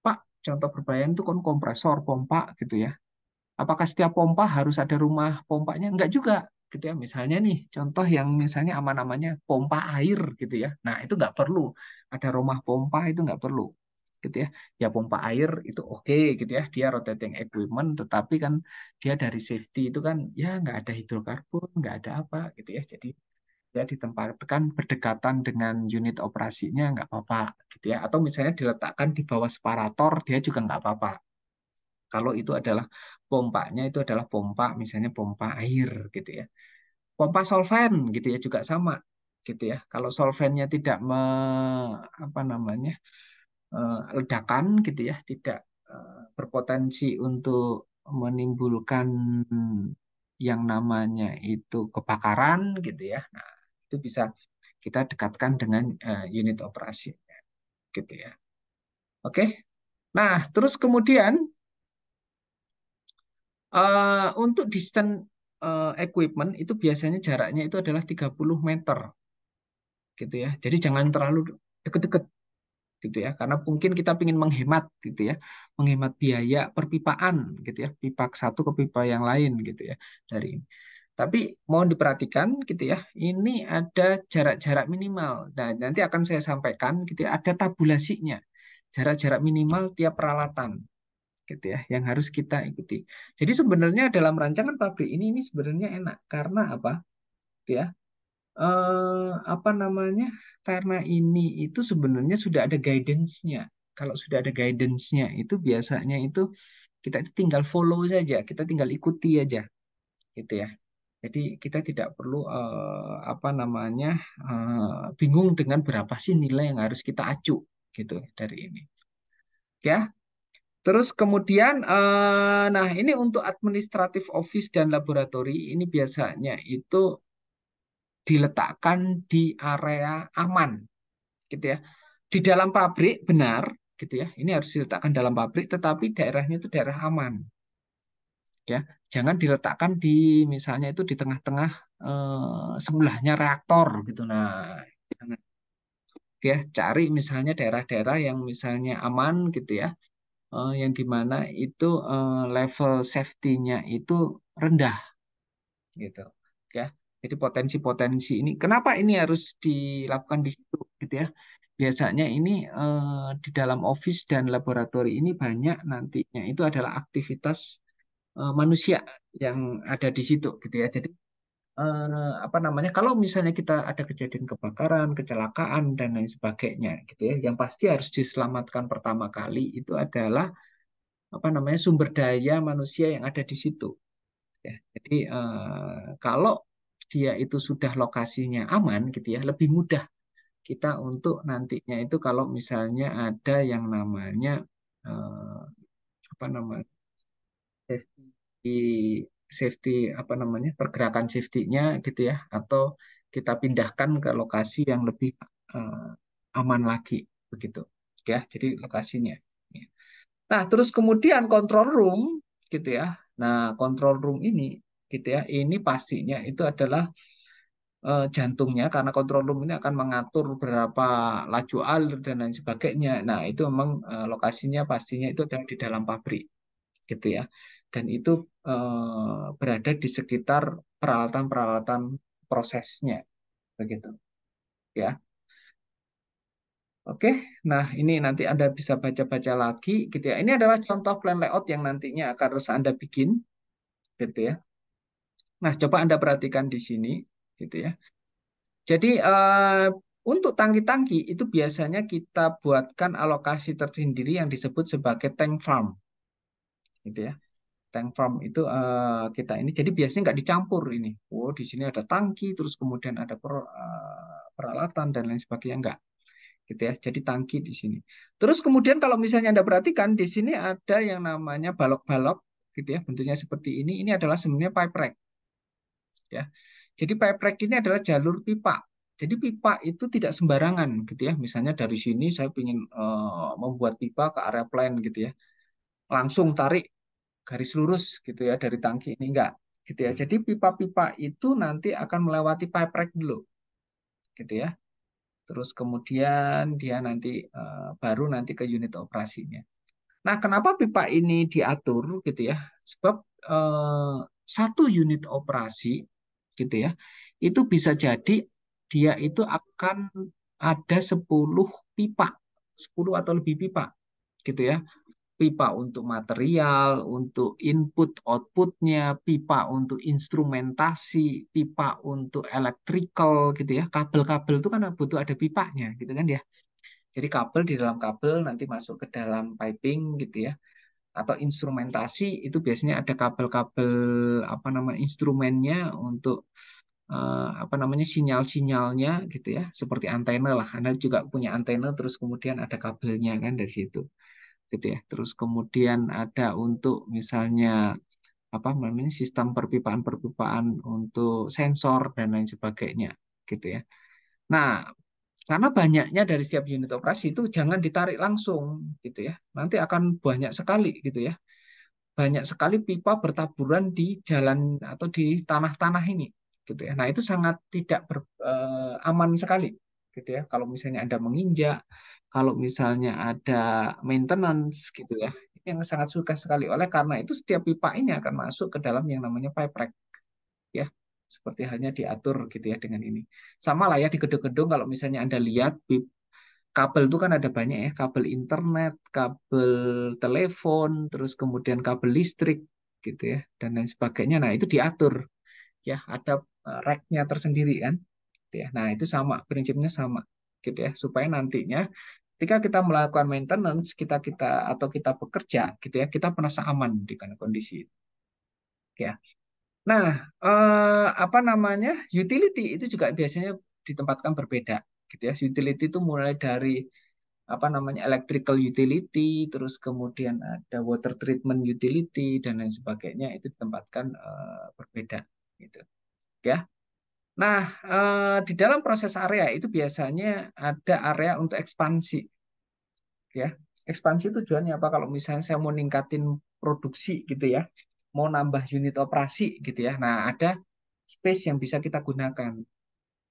Pak, contoh berbahaya itu kan kompresor, pompa, gitu ya. Apakah setiap pompa harus ada rumah pompanya? Enggak juga, gitu ya. Misalnya nih, contoh yang misalnya aman-amannya pompa air, gitu ya. Nah, itu enggak perlu ada rumah pompa, itu enggak perlu, gitu ya. Ya pompa air itu oke, gitu ya. Dia rotating equipment, tetapi kan dia dari safety itu kan ya enggak ada hidrokarbon, enggak ada apa, gitu ya. Jadi ya ditempatkan berdekatan dengan unit operasinya nggak apa-apa, gitu ya. Atau misalnya diletakkan di bawah separator, dia juga nggak apa-apa. Kalau itu adalah pompanya, itu adalah pompa, misalnya pompa air, gitu ya. Pompa solvent, gitu ya, juga sama, gitu ya. Kalau solventnya tidak apa namanya ledakan, gitu ya, tidak berpotensi untuk menimbulkan yang namanya itu kebakaran, gitu ya. Nah, itu bisa kita dekatkan dengan unit operasi, gitu ya. Oke. Nah, terus kemudian untuk distance equipment itu biasanya jaraknya itu adalah 30 meter, gitu ya. Jadi jangan terlalu deket-deket, gitu ya. Karena mungkin kita ingin menghemat, gitu ya. Menghemat biaya perpipaan, gitu ya. Pipa satu ke pipa yang lain, gitu ya. Dari ini. Tapi mohon diperhatikan, gitu ya. Ini ada jarak-jarak minimal. Nah, nanti akan saya sampaikan, gitu ya. Ada tabulasinya. Jarak-jarak minimal tiap peralatan, gitu ya, yang harus kita ikuti. Jadi sebenarnya dalam rancangan pabrik ini sebenarnya enak karena apa? Gitu ya, apa namanya? Karena ini itu sebenarnya sudah ada guidance-nya. Kalau sudah ada guidance-nya itu biasanya itu kita itu tinggal follow saja, kita tinggal ikuti aja, gitu ya. Jadi kita tidak perlu apa namanya bingung dengan berapa sih nilai yang harus kita acu, gitu dari ini. Ya, terus kemudian, nah ini untuk administratif office dan laboratori ini biasanya itu diletakkan di area aman, gitu ya. Di dalam pabrik benar, gitu ya. Ini harus diletakkan dalam pabrik, tetapi daerahnya itu daerah aman, ya. Jangan diletakkan di misalnya itu di tengah-tengah sebelahnya reaktor, gitu. Nah, jangan. Ya, cari misalnya daerah-daerah yang misalnya aman, gitu ya, yang dimana itu level safety-nya itu rendah, gitu ya. Jadi potensi-potensi ini kenapa ini harus dilakukan di situ, gitu ya. Biasanya ini di dalam office dan laboratori ini banyak nantinya itu adalah aktivitas manusia yang ada di situ, gitu ya. Jadi apa namanya kalau misalnya kita ada kejadian kebakaran, kecelakaan dan lain sebagainya, gitu ya, yang pasti harus diselamatkan pertama kali itu adalah apa namanya sumber daya manusia yang ada di situ, ya. Jadi kalau dia itu sudah lokasinya aman, gitu ya, lebih mudah kita untuk nantinya itu kalau misalnya ada yang namanya eh, apa namanya safety safety apa namanya pergerakan safety-nya, gitu ya, atau kita pindahkan ke lokasi yang lebih eh, aman lagi, begitu, ya. Jadi lokasinya. Nah, terus kemudian control room, gitu ya. Nah, control room ini, gitu ya, ini pastinya itu adalah jantungnya karena control room ini akan mengatur berapa laju alir dan lain sebagainya. Nah, itu memang lokasinya pastinya itu adalah di dalam pabrik, gitu ya. Dan itu berada di sekitar peralatan-peralatan prosesnya, begitu, ya. Oke, nah ini nanti Anda bisa baca-baca lagi, gitu ya. Ini adalah contoh plan layout yang nantinya akan harus Anda bikin, gitu ya. Nah, coba Anda perhatikan di sini, gitu ya. Jadi untuk tangki-tangki itu biasanya kita buatkan alokasi tersendiri yang disebut sebagai tank farm, gitu ya. Tank farm itu kita ini jadi biasanya nggak dicampur ini. Oh, di sini ada tangki, terus kemudian ada peralatan dan lain sebagainya, enggak. gitu ya. Jadi tangki di sini. Terus kemudian kalau misalnya Anda perhatikan di sini ada yang namanya balok-balok gitu ya, bentuknya seperti ini. Ini adalah sebenarnya pipe rack ya. Jadi pipe rack ini adalah jalur pipa. Jadi pipa itu tidak sembarangan gitu ya. Misalnya dari sini saya ingin membuat pipa ke area plan gitu ya. Langsung tarik garis lurus gitu ya dari tangki ini enggak gitu ya. Jadi pipa-pipa itu nanti akan melewati pipe rack dulu gitu ya. Terus kemudian dia nanti baru nanti ke unit operasinya. Nah, kenapa pipa ini diatur gitu ya? Sebab eh, satu unit operasi gitu ya, itu bisa jadi dia itu akan ada 10 pipa, 10 atau lebih pipa gitu ya. Pipa untuk material, untuk input outputnya, pipa untuk instrumentasi, pipa untuk electrical gitu ya. Kabel-kabel itu kan butuh ada pipanya gitu kan ya. Jadi kabel di dalam kabel nanti masuk ke dalam piping gitu ya. Atau instrumentasi itu biasanya ada kabel-kabel apa nama instrumennya untuk apa namanya sinyal-sinyalnya gitu ya. Seperti antena lah. Anda juga punya antena terus kemudian ada kabelnya kan dari situ gitu ya. Terus kemudian ada untuk misalnya apa namanya sistem perpipaan-perpipaan untuk sensor dan lain sebagainya gitu ya. Nah, karena banyaknya dari setiap unit operasi itu jangan ditarik langsung gitu ya. Nanti akan banyak sekali gitu ya. Banyak sekali pipa bertaburan di jalan atau di tanah-tanah ini gitu ya. Nah, itu sangat tidak aman sekali gitu ya. Kalau misalnya Anda menginjak, kalau misalnya ada maintenance gitu ya. Ini yang sangat suka sekali oleh karena itu setiap pipa ini akan masuk ke dalam yang namanya pipe rack ya. Seperti halnya diatur gitu ya dengan ini. Sama lah ya di gedung-gedung kalau misalnya Anda lihat kabel itu kan ada banyak ya, kabel internet, kabel telepon, terus kemudian kabel listrik gitu ya, dan lain sebagainya. Nah, itu diatur ya, ada rack-nya tersendiri kan. Gitu ya. Nah, itu sama, prinsipnya sama gitu ya, supaya nantinya ketika kita melakukan maintenance, kita kita atau kita bekerja gitu ya, kita merasa aman dengan kondisi itu ya. Nah, apa namanya? Utility itu juga biasanya ditempatkan berbeda gitu ya. Utility itu mulai dari apa namanya electrical utility, terus kemudian ada water treatment utility dan lain sebagainya itu ditempatkan berbeda gitu ya. Nah, di dalam proses area itu biasanya ada area untuk ekspansi ya. Ekspansi tujuannya apa? Kalau misalnya saya mau ningkatin produksi gitu ya, mau nambah unit operasi gitu ya. Nah, ada space yang bisa kita gunakan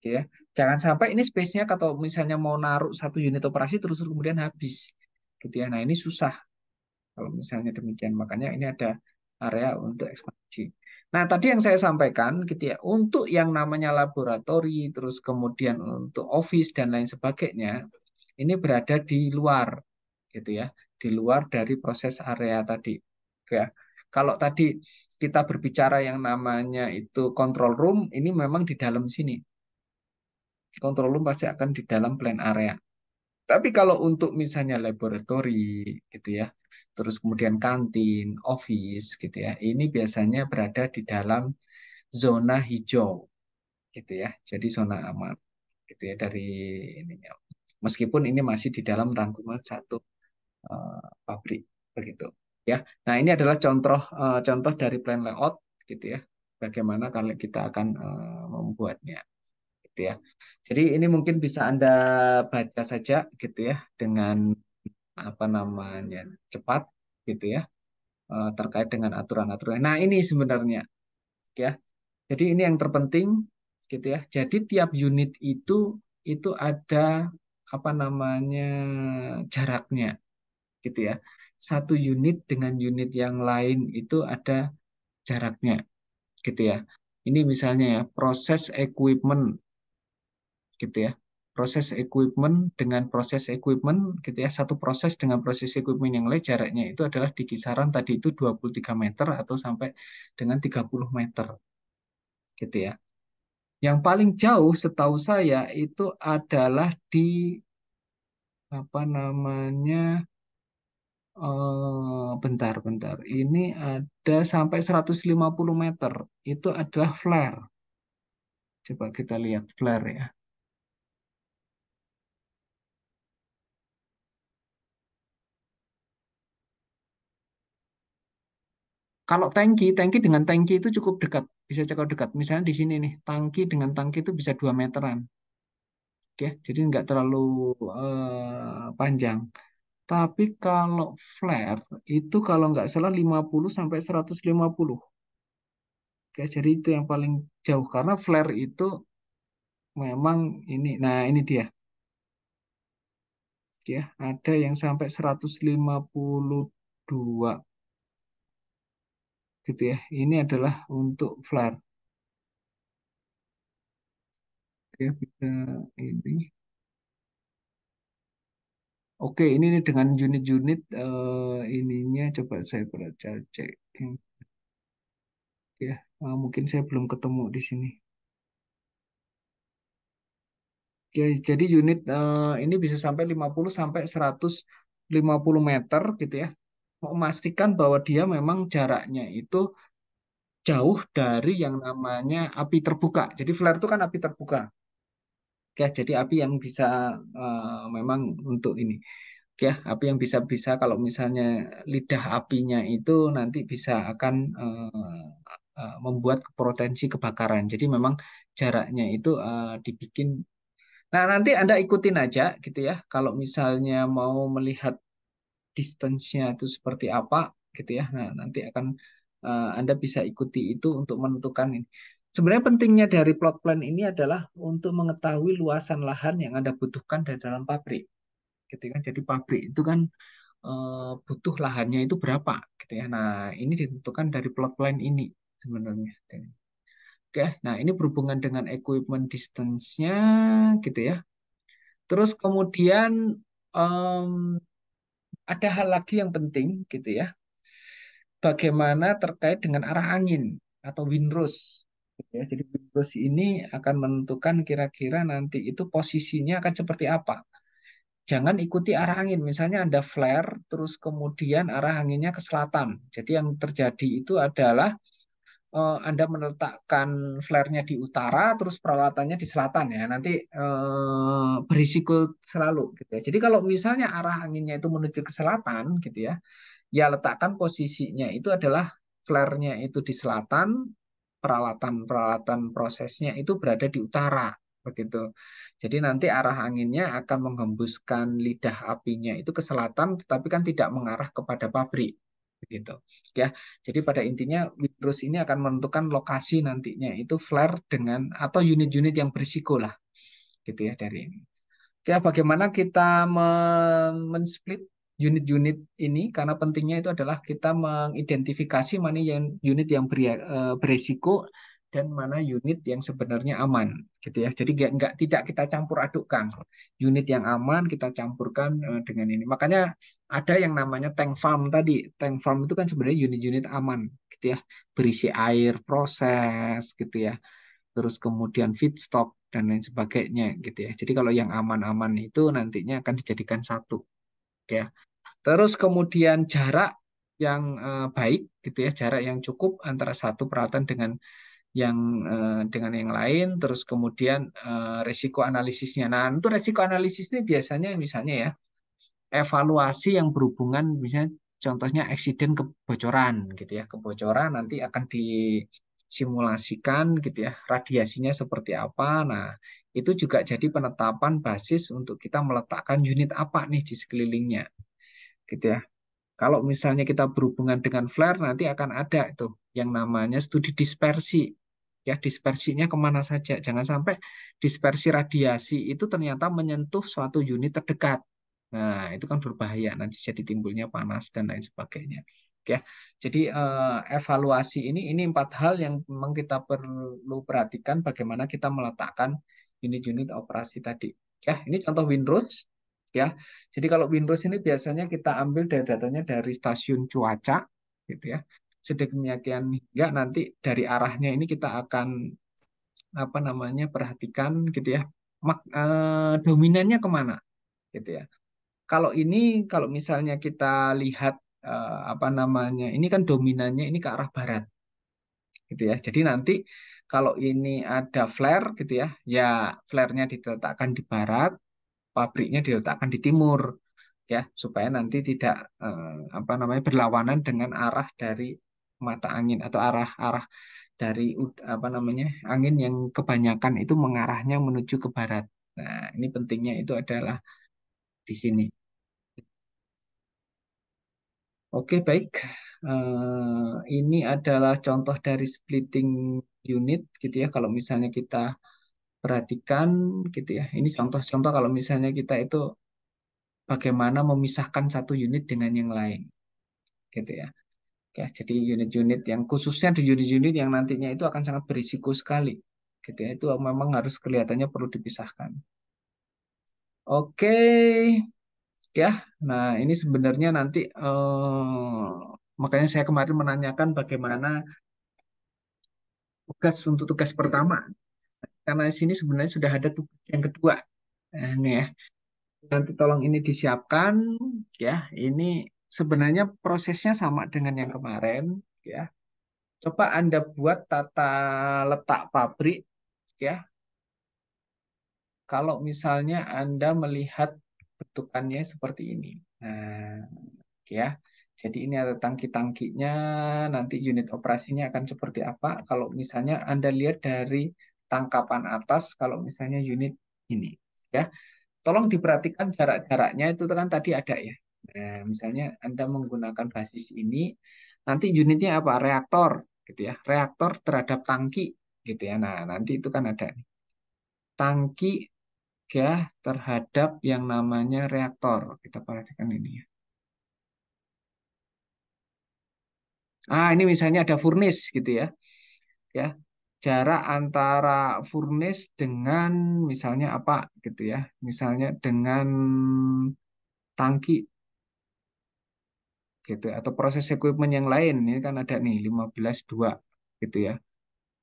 gitu ya. Jangan sampai ini space-nya kalau misalnya mau naruh satu unit operasi terus kemudian habis gitu ya. Nah, ini susah kalau misalnya demikian. Makanya ini ada area untuk ekspansi. Nah, tadi yang saya sampaikan gitu ya, untuk yang namanya laboratori, terus kemudian untuk office dan lain sebagainya, ini berada di luar gitu ya, di luar dari proses area tadi. Ya. Kalau tadi kita berbicara yang namanya itu control room, ini memang di dalam sini. Control room pasti akan di dalam plan area. Tapi kalau untuk misalnya laboratori gitu ya, terus kemudian kantin, office gitu ya, ini biasanya berada di dalam zona hijau gitu ya. Jadi zona aman gitu ya dari ininya. Meskipun ini masih di dalam rangkuman satu pabrik begitu ya. Nah, ini adalah contoh dari plan layout gitu ya. Bagaimana kalau kita akan membuatnya gitu ya. Jadi ini mungkin bisa Anda baca saja gitu ya dengan apa namanya cepat gitu ya terkait dengan aturan-aturan. Nah, ini sebenarnya ya. Jadi ini yang terpenting gitu ya. Jadi tiap unit itu ada apa namanya jaraknya gitu ya. Satu unit dengan unit yang lain itu ada jaraknya gitu ya. Ini misalnya ya proses equipment gitu ya. Proses equipment dengan proses equipment gitu ya. Satu proses dengan proses equipment yang lain jaraknya itu adalah di kisaran tadi itu 23 meter atau sampai dengan 30 meter gitu ya. Yang paling jauh setahu saya itu adalah di apa namanya bentar. Ini ada sampai 150 meter. Itu adalah flare. Coba kita lihat flare ya. Kalau tangki, tangki dengan tangki itu cukup dekat, bisa cukup dekat. Misalnya di sini nih, tangki dengan tangki itu bisa 2 meteran, ya. Jadi nggak terlalu panjang. Tapi kalau flare itu kalau nggak salah 50 sampai 150. Oke, jadi itu yang paling jauh karena flare itu memang ini. Nah, ini dia, ya. Ada yang sampai 152 gitu ya. Ini adalah untuk flare. Oke, bisa ini. Oke, ini nih dengan unit-unit ininya coba saya baca cek. Ya, mungkin saya belum ketemu di sini. Oke, jadi unit ini bisa sampai 50 sampai 150 meter gitu ya. Memastikan bahwa dia memang jaraknya itu jauh dari yang namanya api terbuka. Jadi flare itu kan api terbuka. Ya, jadi api yang bisa memang untuk ini. Ya, api yang bisa-bisa kalau misalnya lidah apinya itu nanti bisa akan membuat potensi kebakaran. Jadi memang jaraknya itu dibikin. Nah, nanti Anda ikutin aja gitu ya. Kalau misalnya mau melihat distance-nya itu seperti apa gitu ya. Nah, nanti akan Anda bisa ikuti itu untuk menentukan ini. Sebenarnya pentingnya dari plot plan ini adalah untuk mengetahui luasan lahan yang Anda butuhkan dari dalam pabrik. Gitu kan. Jadi pabrik itu kan butuh lahannya itu berapa gitu ya. Nah, ini ditentukan dari plot plan ini sebenarnya. Oke, nah ini berhubungan dengan equipment distance-nya gitu ya. Terus kemudian em, ada hal lagi yang penting gitu ya. Bagaimana terkait dengan arah angin atau windrows. Gitu ya. Jadi windrows ini akan menentukan kira-kira nanti itu posisinya akan seperti apa. Jangan ikuti arah angin. Misalnya Anda flare, terus kemudian arah anginnya ke selatan. Jadi yang terjadi itu adalah Anda meletakkan flare-nya di utara, terus peralatannya di selatan ya. Nanti berisiko selalu gitu ya. Jadi kalau misalnya arah anginnya itu menuju ke selatan gitu ya, ya letakkan posisinya itu adalah flare-nya itu di selatan, peralatan-peralatan prosesnya itu berada di utara begitu. Jadi nanti arah anginnya akan menghembuskan lidah apinya itu ke selatan, tetapi kan tidak mengarah kepada pabrik begitu. Ya, jadi pada intinya Windrows ini akan menentukan lokasi nantinya itu flare dengan atau unit-unit yang berisiko lah gitu ya dari ini. Ya, bagaimana kita men-split unit-unit ini karena pentingnya itu adalah kita mengidentifikasi mana yang unit yang beresiko dan mana unit yang sebenarnya aman gitu ya. Jadi nggak tidak kita campur adukkan. Unit yang aman kita campurkan dengan ini. Makanya ada yang namanya tank farm tadi. Tank farm itu kan sebenarnya unit-unit aman gitu ya. Berisi air, proses gitu ya, terus kemudian feedstock dan lain sebagainya gitu ya. Jadi kalau yang aman-aman itu nantinya akan dijadikan satu ya. Terus kemudian jarak yang baik gitu ya, jarak yang cukup antara satu peralatan yang dengan yang lain, terus kemudian resiko analisisnya. Nah, untuk resiko analisis ini biasanya misalnya ya evaluasi yang berhubungan misalnya contohnya eksiden kebocoran gitu ya. Kebocoran nanti akan disimulasikan gitu ya. Radiasinya seperti apa. Nah, itu juga jadi penetapan basis untuk kita meletakkan unit apa nih di sekelilingnya gitu ya. Kalau misalnya kita berhubungan dengan flare nanti akan ada itu yang namanya studi dispersi. Ya, dispersinya kemana saja. Jangan sampai dispersi radiasi itu ternyata menyentuh suatu unit terdekat. Nah, itu kan berbahaya, nanti jadi timbulnya panas dan lain sebagainya. Ya, jadi evaluasi ini empat hal yang memang kita perlu perhatikan bagaimana kita meletakkan unit-unit operasi tadi. Ya, ini contoh Windrows. Ya, jadi kalau Windrows ini biasanya kita ambil dari datanya dari stasiun cuaca, gitu ya. Sedemikian hingga nanti dari arahnya ini kita akan apa namanya perhatikan, gitu ya. Dominannya kemana, gitu ya. Kalau ini, kalau misalnya kita lihat apa namanya, ini kan dominannya ini ke arah barat, gitu ya. Jadi nanti kalau ini ada flare, gitu ya, ya flare-nya diletakkan di barat, pabriknya diletakkan di timur, ya, supaya nanti tidak apa namanya berlawanan dengan arah dari mata angin atau arah-arah dari apa namanya angin yang kebanyakan itu mengarahnya menuju ke barat. Nah, ini pentingnya itu adalah di sini. Oke, baik. Ini adalah contoh dari splitting unit gitu ya. Kalau misalnya kita perhatikan gitu ya. Ini contoh-contoh kalau misalnya kita itu bagaimana memisahkan satu unit dengan yang lain gitu ya. Ya, jadi unit-unit yang khususnya di unit-unit yang nantinya itu akan sangat berisiko sekali gitu ya. Itu memang harus kelihatannya perlu dipisahkan. Oke, ya. Nah, ini sebenarnya nanti makanya saya kemarin menanyakan bagaimana tugas pertama. Karena di sini sebenarnya sudah ada tugas yang kedua. Nah, ini ya. Nanti tolong ini disiapkan ya. Ini sebenarnya prosesnya sama dengan yang kemarin ya. Coba Anda buat tata letak pabrik ya. Kalau misalnya Anda melihat bentukannya seperti ini. Nah, ya. Jadi ini ada tangki-tangkinya, nanti unit operasinya akan seperti apa. Kalau misalnya Anda lihat dari tangkapan atas, kalau misalnya unit ini, ya. Tolong diperhatikan jarak-jaraknya itu kan tadi ada ya. Nah, misalnya Anda menggunakan basis ini, nanti unitnya apa? Reaktor, gitu ya. Reaktor terhadap tangki, gitu ya. Nah, nanti itu kan ada nih. Tangki ya terhadap yang namanya reaktor. Kita perhatikan ini ya. Ini misalnya ada furnace gitu ya. Ya, jarak antara furnace dengan misalnya apa gitu ya. Misalnya dengan tangki gitu atau proses equipment yang lain ini kan ada nih 15,2 gitu ya.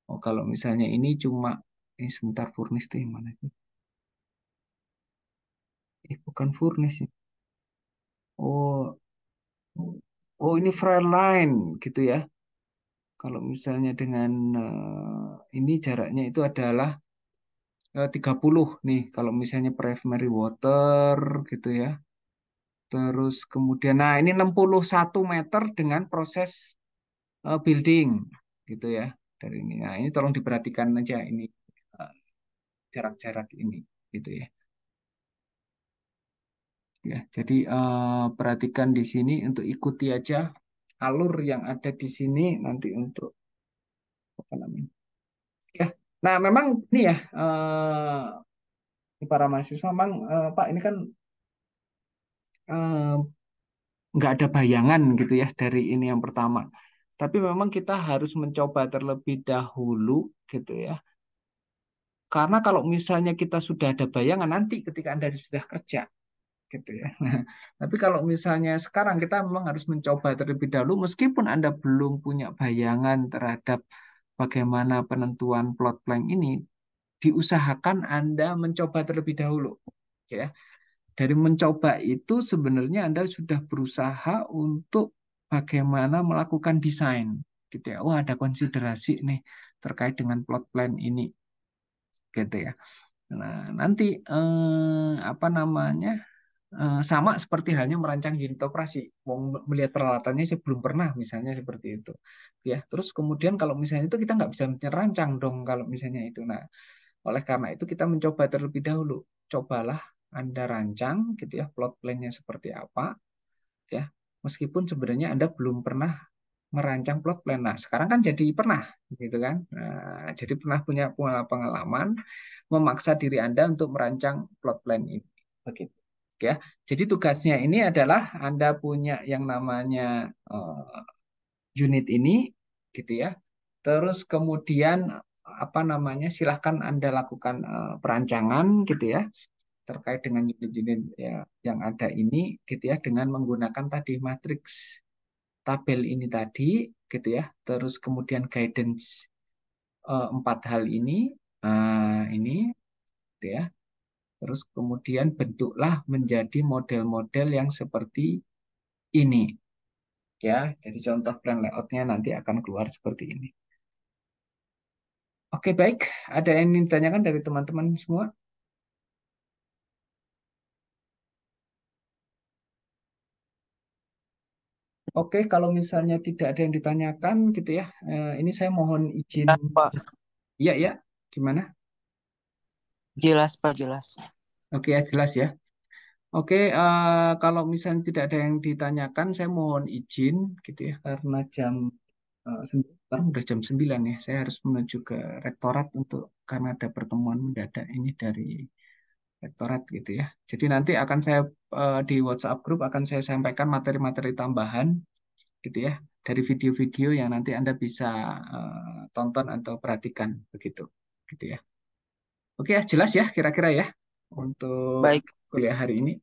Oh, kalau misalnya ini cuma ini sebentar furnace itu yang mana sih? Bukan furnace ya. Oh, oh ini line gitu ya. Kalau misalnya dengan ini jaraknya itu adalah 30 nih. Kalau misalnya primary water gitu ya. Terus kemudian, nah ini 61 meter dengan proses building gitu ya. Dari ini. Nah ini tolong diperhatikan aja ini eh, jarak-jarak ini gitu ya. Ya, jadi perhatikan di sini untuk ikuti aja alur yang ada di sini nanti untuk apa namanya. Ya, nah memang ini ya para mahasiswa memang Pak ini kan eh, nggak ada bayangan gitu ya dari ini yang pertama. Tapi memang kita harus mencoba terlebih dahulu gitu ya. Karena kalau misalnya kita sudah ada bayangan nanti ketika Anda sudah kerja gitu ya. Nah, tapi kalau misalnya sekarang kita memang harus mencoba terlebih dahulu meskipun Anda belum punya bayangan terhadap bagaimana penentuan plot plan ini, diusahakan Anda mencoba terlebih dahulu ya. Dari mencoba itu sebenarnya Anda sudah berusaha untuk bagaimana melakukan desain gitu ya. Wah, ada konsiderasi nih terkait dengan plot plan ini gitu ya. Nah, nanti apa namanya? Sama seperti halnya merancang unit operasi. Mau melihat peralatannya saya belum pernah misalnya seperti itu. Ya, terus kemudian kalau misalnya itu kita nggak bisa merancang dong kalau misalnya itu. Nah, oleh karena itu kita mencoba terlebih dahulu. Cobalah Anda rancang gitu ya plot plan-nya seperti apa ya. Meskipun sebenarnya Anda belum pernah merancang plot plan. Nah, sekarang kan jadi pernah gitu kan. Nah, jadi pernah punya pengalaman memaksa diri Anda untuk merancang plot plan ini. Begitu. Ya. Jadi tugasnya ini adalah Anda punya yang namanya unit ini gitu ya. Terus kemudian apa namanya silahkan Anda lakukan perancangan gitu ya terkait dengan unit-unit ya, yang ada ini gitu ya dengan menggunakan tadi matriks tabel ini tadi gitu ya. Terus kemudian guidance empat hal ini ini gitu ya. Terus kemudian bentuklah menjadi model-model yang seperti ini ya. Jadi contoh plan layoutnya nanti akan keluar seperti ini. Oke, baik. Ada yang ingin ditanyakan dari teman-teman semua? Oke, kalau misalnya tidak ada yang ditanyakan gitu ya, ini saya mohon izin. Jelas, Pak. Iya, ya, gimana? Jelas, Pak, jelas. Oke, ya, jelas ya. Oke, kalau misalnya tidak ada yang ditanyakan, saya mohon izin gitu ya, karena sekarang udah jam 9 ya, saya harus menuju ke rektorat karena ada pertemuan mendadak ini dari rektorat gitu ya. Jadi nanti akan saya di WhatsApp grup akan saya sampaikan materi-materi tambahan gitu ya dari video-video yang nanti Anda bisa tonton atau perhatikan begitu gitu ya. Oke ya, jelas ya kira-kira ya untuk Baik, kuliah hari ini.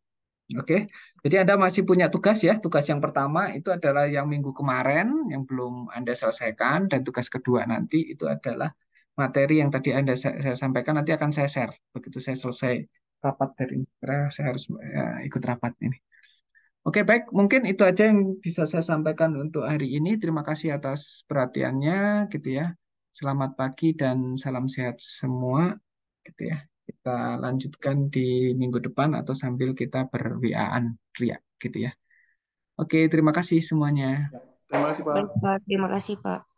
Oke, jadi Anda masih punya tugas ya. Tugas yang pertama itu adalah yang minggu kemarin yang belum Anda selesaikan, dan tugas kedua nanti itu adalah materi yang tadi saya sampaikan nanti akan saya share begitu saya selesai rapat dari ini. Karena saya harus ikut rapat ini. Oke, baik. Mungkin itu aja yang bisa saya sampaikan untuk hari ini. Terima kasih atas perhatiannya, gitu ya. Selamat pagi dan salam sehat semua, gitu ya. Kita lanjutkan di minggu depan atau sambil kita ber-WA-an ria, gitu ya. Oke, terima kasih semuanya. Ya. Terima kasih Baik, Pak. Pak. Terima kasih, Pak.